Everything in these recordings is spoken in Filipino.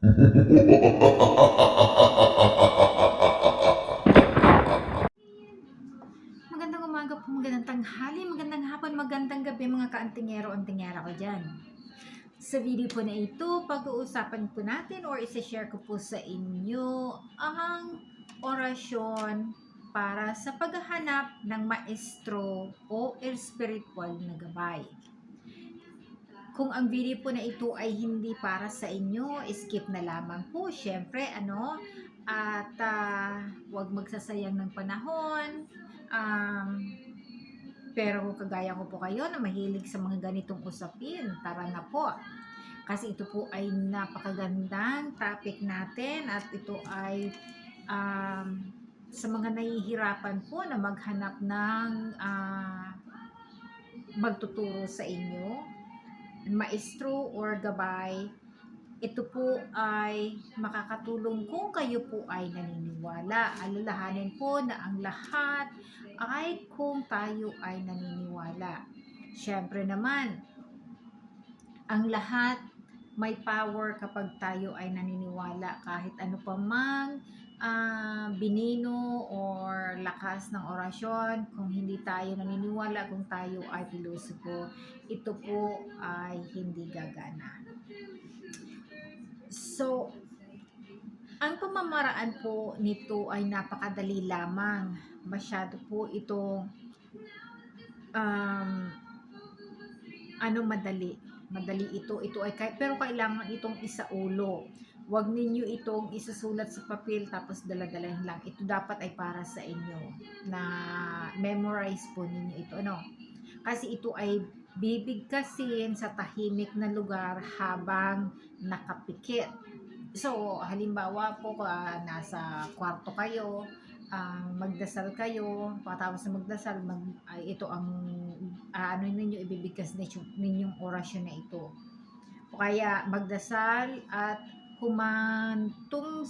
Magandang umaga po, magandang tanghali, magandang hapon, magandang gabi mga kaantingero-antingera ko dyan. Sa video po na ito, pag-uusapan po natin or isa-share ko po sa inyo ang orasyon para sa paghahanap ng maestro o spiritual na gabay. Kung ang video po na ito ay hindi para sa inyo, skip na lamang po. Syempre, at huwag magsasayang ng panahon. Um, pero kung kagaya ko po kayo na mahilig sa mga ganitong usapin, tara na po. Kasi ito po ay napakagandang topic natin at ito ay um, sa mga nahihirapan po na maghanap ng magtuturo sa inyo, maestro or gabay. Ito po ay makakatulong kung kayo po ay naniniwala. Alalahanin po na ang lahat ay kung tayo ay naniniwala. Siyempre naman, ang lahat may power kapag tayo ay naniniwala. Kahit ano pa mang binino or lakas ng orasyon, kung hindi tayo naniniwala, kung tayo ay pilosopo, ito po ay hindi gagana. So, ang pamamaraan po nito ay napakadali lamang. Masyado po itong um, madali. Madali ito. Ito ay pero kailangan itong isaulo. Huwag ninyo itong isusulat sa papel tapos daladalahin lang. Ito dapat ay para sa inyo na memorize po ninyo ito. Kasi ito ay bibigkasin sa tahimik na lugar habang nakapikit. So, halimbawa po, nasa kwarto kayo, magdasal kayo, pagkatapos na magdasal, ito ang ano ninyo, ibibigkas ninyong orasyon na ito. O kaya, magdasal at humantong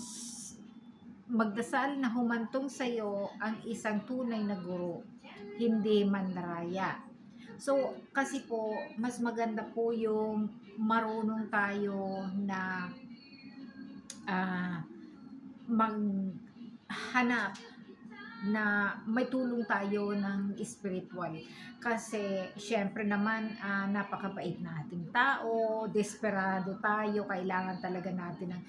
magdasal na humantong sa iyo ang isang tunay na guro, hindi mandaraya. So, kasi po, mas maganda po yung marunong tayo na maghanap na may tulong tayo ng spiritual. Kasi, syempre naman, napakabait nating tao, desperado tayo, kailangan talaga natin ng,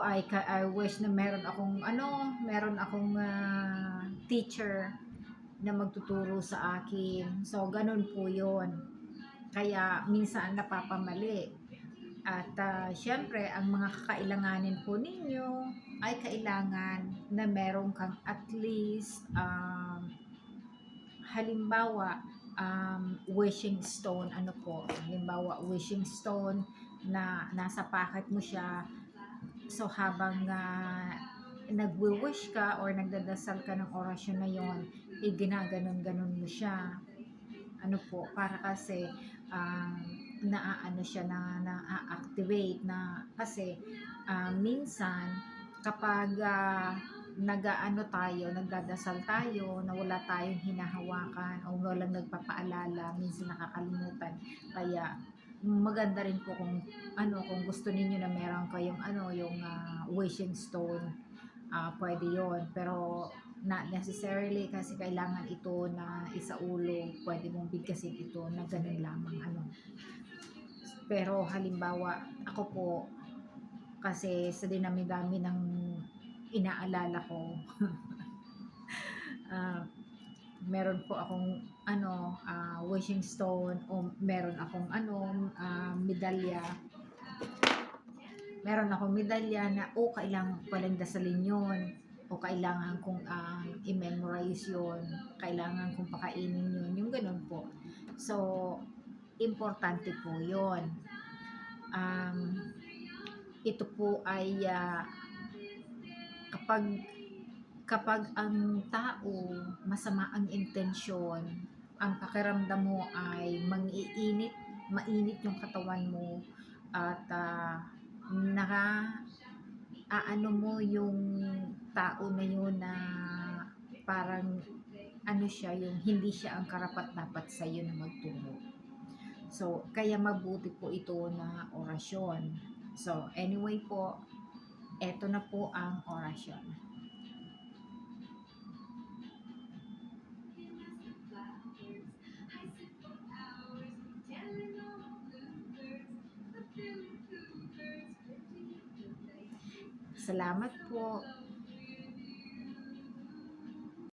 I wish na meron akong teacher na magtuturo sa akin. So, ganun po yun. Kaya, minsan napapamali. At syempre, ang mga kakailanganin po ninyo ay kailangan na meron kang at least halimbawa wishing stone, halimbawa wishing stone na nasa pocket mo siya. So habang nagwi-wish ka or nagdadasal ka ng orasyon na yon, ginaganon-ganon mo siya, para kasi naaano siya, na-activate na, kasi minsan kapag nagdadasal tayo na wala tayong hinahawakan o walang nagpapaalala, minsan nakakalimutan. Kaya maganda rin po kung gusto niyo na meron kayong yung wishing stone, pwede yon, pero not necessarily, kasi kailangan ito na isaulo. Pwede mong bigkasin ito na ganun lamang pero halimbawa ako po, kasi sa dinami-dami ng inaalala ko, meron po akong wishing stone, o meron akong medalya. Meron akong medalya na kailangan ko palang dasalin yun, o kailangan kong i-memorize yun, kailangan kong pakainin yun, yung ganun po. So, importante po yun. Ito po ay kapag ang tao masama ang intensyon, ang pakiramdam mo ay mainit yung katawan mo, at aano mo yung tao na yun na parang siya, yung hindi siya ang karapat-dapat sa iyo na magturo. So, kaya mabuti po ito na orasyon. So, anyway po, eto na po ang orasyon. Salamat po.